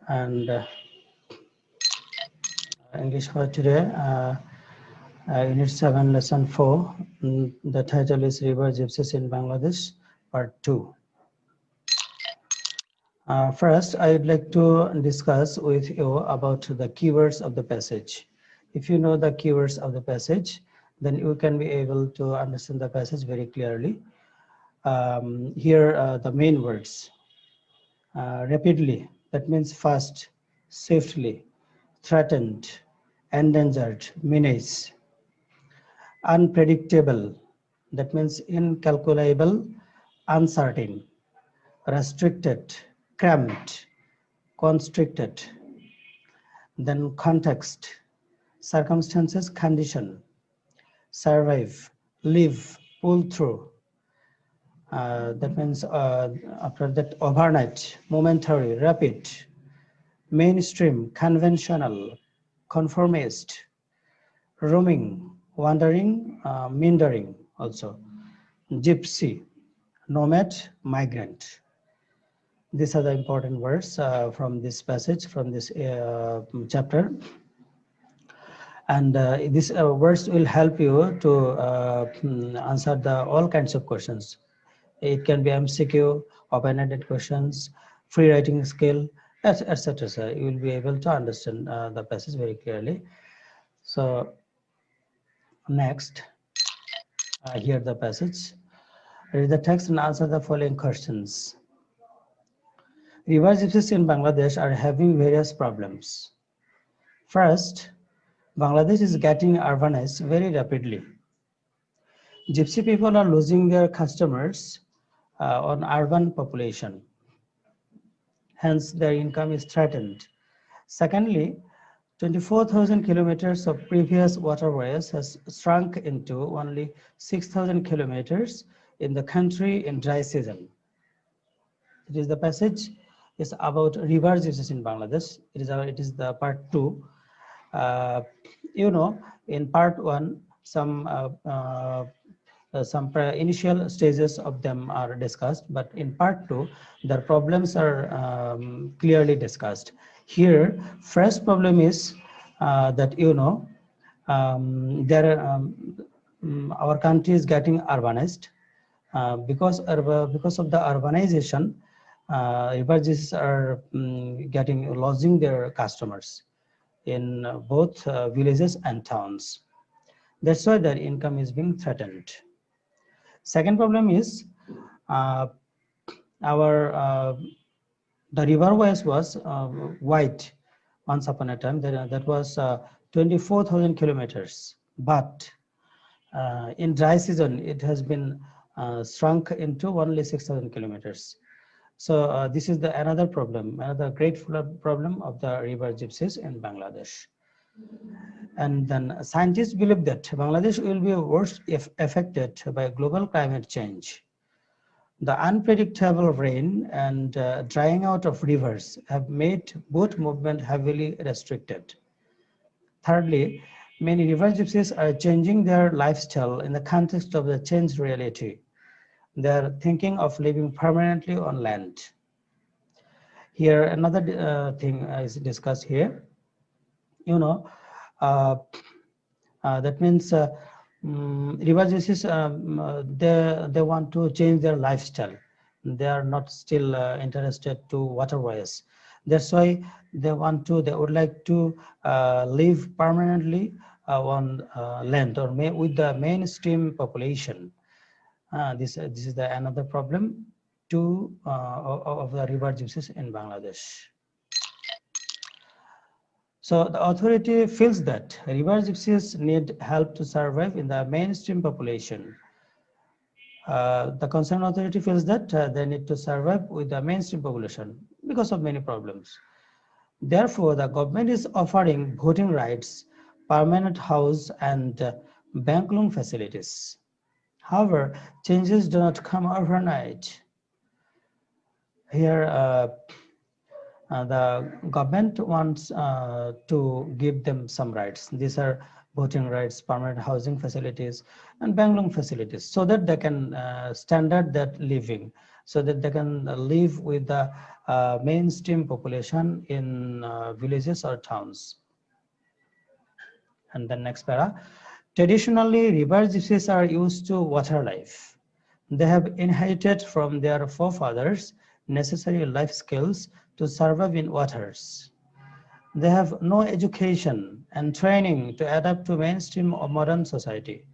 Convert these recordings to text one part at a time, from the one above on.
And English for today, Unit 7, Lesson 4. The title is River Gypsies in Bangladesh, Part 2. First, I would like to discuss with you about the keywords of the passage. If you know the keywords of the passage, then you can be able to understand the passage very clearly. Here are the main words. Rapidly, that means fast, swiftly, threatened, endangered, menace. Unpredictable, that means incalculable, uncertain. Restricted, cramped, constricted. Then context, circumstances, condition. Survive, live, pull through. That means after that, overnight, momentary, rapid, mainstream, conventional, conformist, roaming, wandering, meandering also. Gypsy, nomad, migrant. These are the important words from this passage, from this chapter. And these words will help you to answer all kinds of questions. It can be MCQ, open-ended questions, free writing skill, etc. So you will be able to understand the passage very clearly. So next, hear the passage. Read the text and answer the following questions. River gypsies in Bangladesh are having various problems. First, Bangladesh is getting urbanized very rapidly. Gypsy people are losing their customers on urban population. Hence, their income is threatened. Secondly, 24,000 kilometers of previous waterways has shrunk into only 6,000 kilometers in the country in dry season. It is the passage is about river gypsies in Bangladesh. It is the part 2. In part 1, some initial stages of them are discussed, but in part 2, their problems are clearly discussed. Here, first problem is that our country is getting urbanized. Because of the urbanization, river gypsies are losing their customers in both villages and towns. That's why their income is being threatened. Second problem is the riverways was wide once upon a time. That was 24,000 kilometers, but in dry season it has been shrunk into only 6,000 kilometers. So this is another problem, another great problem of the river gypsies in Bangladesh. And then scientists believe that Bangladesh will be worst if affected by global climate change. The unpredictable rain and drying out of rivers have made boat movement heavily restricted. Thirdly, many river gypsies are changing their lifestyle in the context of the changed reality. They are thinking of living permanently on land. Here, another thing is discussed here. That means river gypsies, they want to change their lifestyle. They are not still interested to waterways. That's why they would like to live permanently on land or with the mainstream population. This is another problem of the river gypsies in Bangladesh. So the authority feels that river gypsies need help to survive in the mainstream population. The concerned authority feels that they need to survive with the mainstream population because of many problems. Therefore, the government is offering voting rights, permanent house, and bank loan facilities. However, changes do not come overnight. Here, the government wants to give them some rights. These are voting rights, permanent housing facilities, and bank loan facilities, so that they can standard that living. so that they can live with the mainstream population in villages or towns. And then next para. Traditionally, river gypsies are used to water life. They have inherited from their forefathers necessary life skills to survive in waters. They have no education and training to adapt to mainstream or modern society.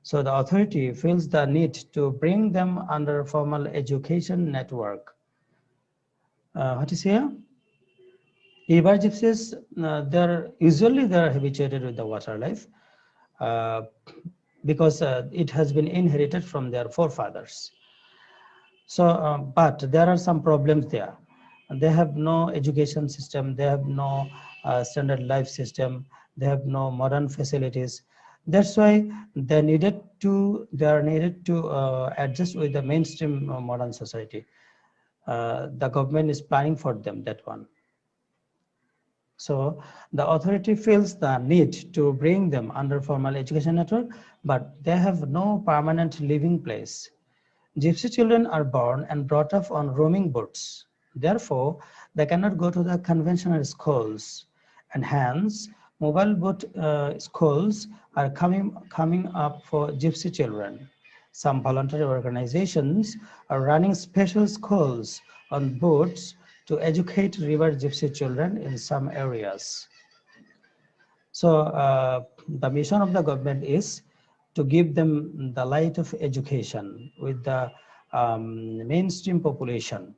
So the authority feels the need to bring them under formal education network. What is here? River gypsies, they're habituated with the water life uh, because it has been inherited from their forefathers. So, but there are some problems there. They have no education system. They have no standard life system. They have no modern facilities. That's why they are needed to adjust with the mainstream modern society. The government is planning for them that one. So the authority feels the need to bring them under formal education network, but they have no permanent living place. Gypsy children are born and brought up on roaming boats. Therefore, they cannot go to the conventional schools, and hence mobile boat schools are coming up for gypsy children. Some voluntary organizations are running special schools on boats to educate river gypsy children in some areas. So the mission of the government is to give them the light of education with the mainstream population,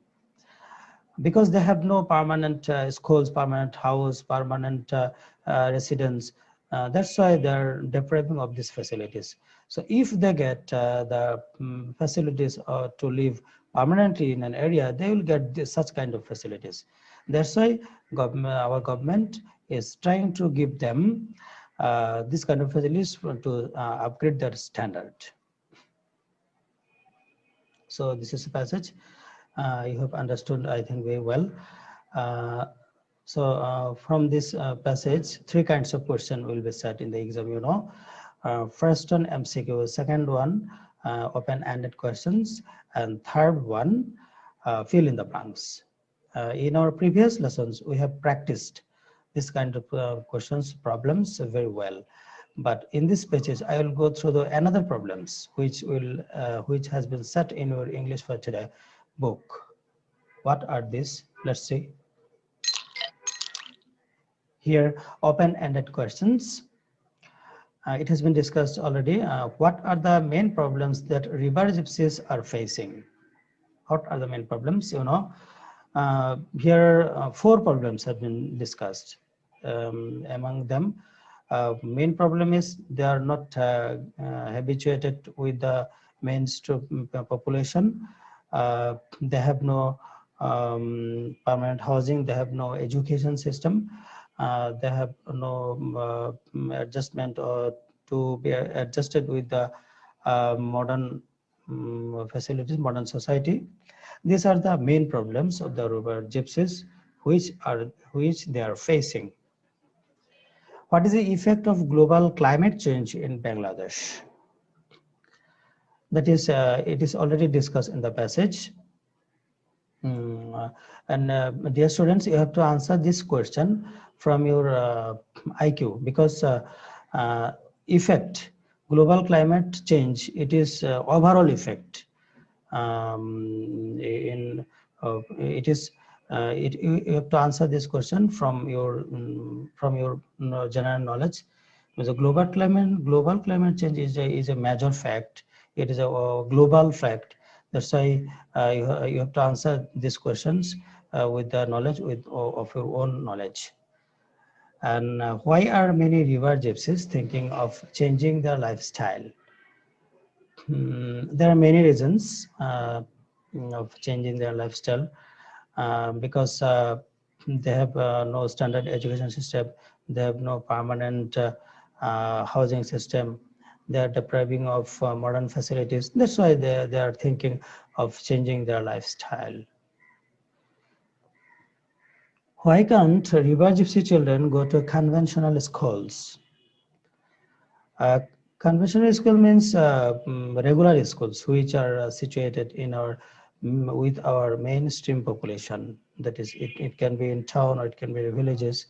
because they have no permanent schools, permanent house, permanent residence. That's why they're depriving of these facilities. So if they get the facilities to live permanently in an area, they will get such kind of facilities. That's why our government is trying to give them this kind of facilities to upgrade their standard. So this is a passage you have understood, I think, very well. Uh, from this passage, three kinds of question will be set in the exam, you know. First one, MCQ. Second one, open-ended questions. And third one, fill in the blanks. In our previous lessons, we have practiced this kind of questions, problems very well. But in this pages, I will go through the another problems which has been set in your English for today book. What are these? Let's see. Here, open-ended questions. It has been discussed already. What are the main problems that river gypsies are facing? What are the main problems? You know, here four problems have been discussed. Among them, main problem is they are not habituated with the mainstream population. They have no permanent housing. They have no education system. They have no adjustment or to be adjusted with the modern facilities, modern society. These are the main problems of the river gypsies which they are facing. What is the effect of global climate change in Bangladesh? That is, it is already discussed in the passage. Dear students, you have to answer this question from your IQ, because effect, global climate change, it is overall effect. It is you have to answer this question from your general knowledge. Because global climate change is a major fact. It is a global fact. That's why you have to answer these questions with the knowledge of your own knowledge. And why are many river gypsies thinking of changing their lifestyle? There are many reasons of changing their lifestyle, because they have no standard education system, they have no permanent housing system, they are depriving of modern facilities. That's why they are thinking of changing their lifestyle. Why can't river gypsy children go to conventional schools? Conventional school means regular schools which are situated in our with our mainstream population. That is, it can be in town or it can be in villages.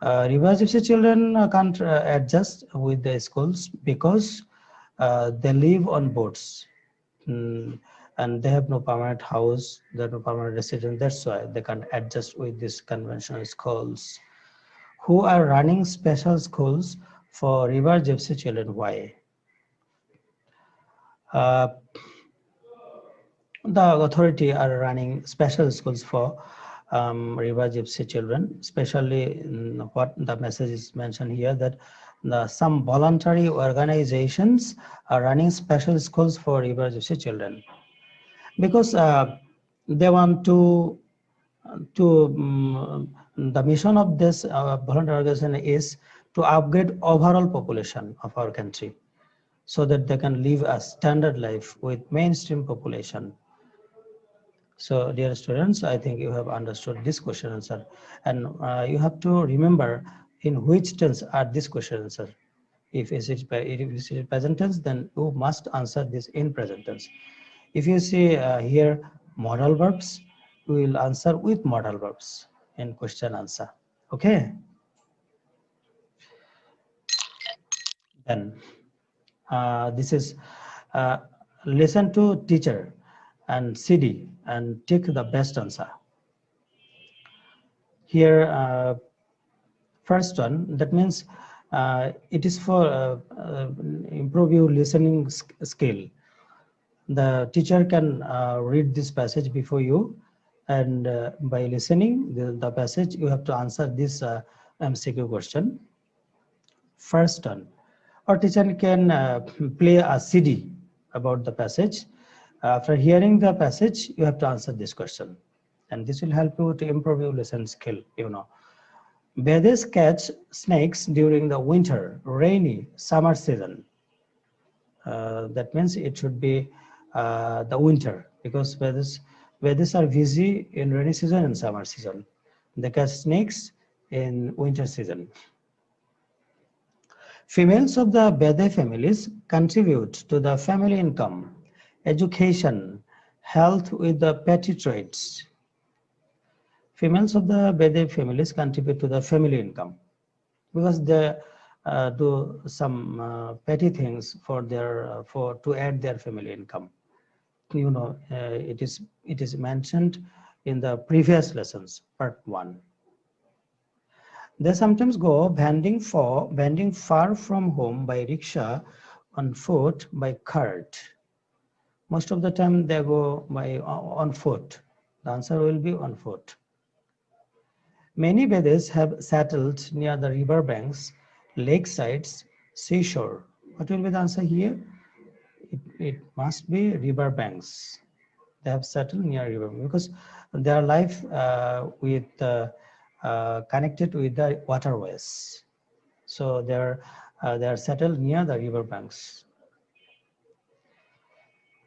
River gypsy children can't adjust with the schools because they live on boats. Mm, and they have no permanent house, they have no permanent residence. That's why they can't adjust with these conventional schools. Who are running special schools for river gypsy children? Why? Uh, the authority are running special schools for river gypsy children, especially what the message is mentioned here, that some voluntary organizations are running special schools for river gypsy children because they want to the mission of this voluntary organization is to upgrade overall population of our country so that they can live a standard life with mainstream population. So, dear students, I think you have understood this question answer, and you have to remember in which tense are this question answer. If it is present tense, then you must answer this in present tense. If you see here modal verbs, we will answer with modal verbs in question answer. Okay. Then this is uh, listen to teacher and CD and take the best answer. Here, first one, that means it is for improve your listening skill. The teacher can read this passage before you, and by listening the passage, you have to answer this MCQ question. First one, or teacher can play a CD about the passage. After hearing the passage, you have to answer this question, and this will help you to improve your listening skill. Bears catch snakes during the winter, rainy, summer season. That means it should be the winter, because bears are busy in rainy season and summer season. They catch snakes in winter season. Females of the Bede families contribute to the family income, education, health with the petty trades. Females of the Bede families contribute to the family income because they do some petty things for their for to add their family income. It is mentioned in the previous lessons, part 1. They sometimes go banding far from home by rickshaw, on foot, by cart. Most of the time they go by on foot. The answer will be on foot. Many Vedas have settled near the river banks, lakesides, seashore. What will be the answer here? It must be river banks. They have settled near river because their life with connected with the waterways. So they are settled near the river banks.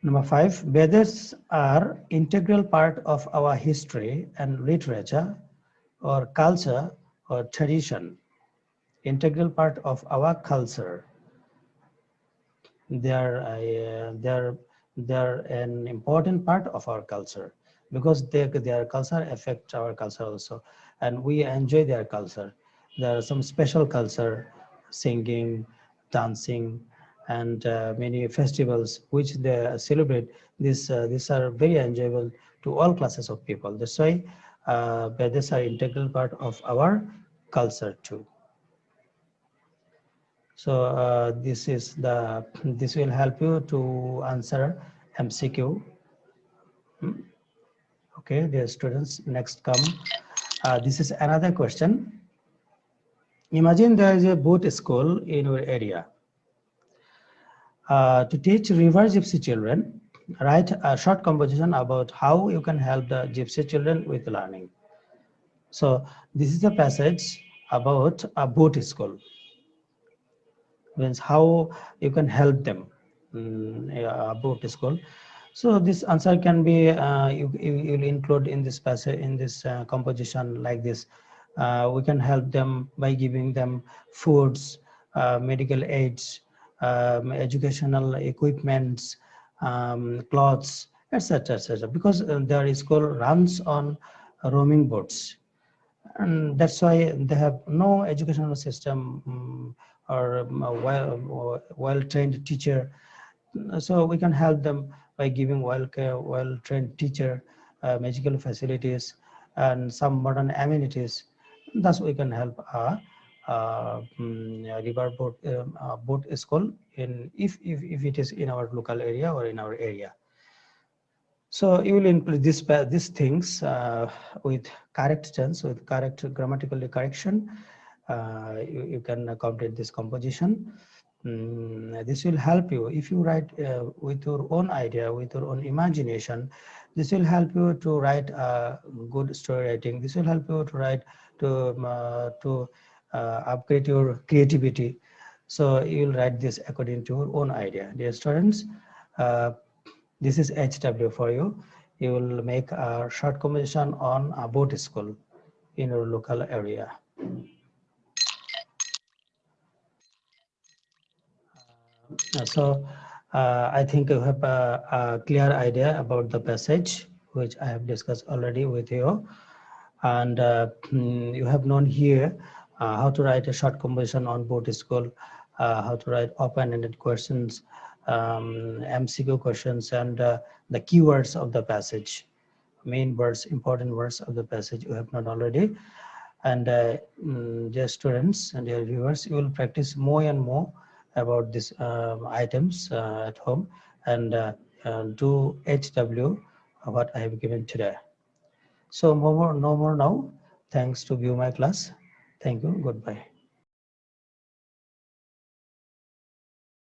Number 5, Vedas are integral part of our history and literature or culture or tradition. Integral part of our culture. They are an important part of our culture because their culture affect our culture also, and we enjoy their culture. There are some special culture, singing, dancing, and many festivals which they celebrate. These are very enjoyable to all classes of people. That's why Vedas are integral part of our culture too. So this will help you to answer MCQ. Okay, dear students, next come. This is another question. Imagine there is a boat school in your area. To teach river gypsy children, write a short composition about how you can help the gypsy children with learning. So this is a passage about a boat school. Means how you can help them about school. So this answer can be you will include in this passage, in this composition like this. We can help them by giving them foods, medical aids, educational equipments, clothes, etc., etc. Because their school runs on roaming boats, and that's why they have no educational system, or a well-trained teacher. So we can help them by giving well-trained teacher, medical facilities, and some modern amenities. Thus, we can help a river boat school in, if it is in our local area or in our area. So you will include these things with correct tense, with correct grammatical correction. You can complete this composition. This will help you if you write with your own idea, with your own imagination. This will help you to write good story writing. This will help you to write to upgrade your creativity. So you will write this according to your own idea. Dear students, uh, this is HW for you. You will make a short composition on a boat school in your local area. So I think you have a clear idea about the passage which I have discussed already with you, and you have known here how to write a short composition on boat school, how to write open-ended questions, MCQ questions, and the keywords of the passage, main words, important words of the passage you have known already. And dear students and dear viewers, you will practice more and more about these items at home, and do HW what I have given today. So no more now. Thanks to view my class. Thank you. Goodbye.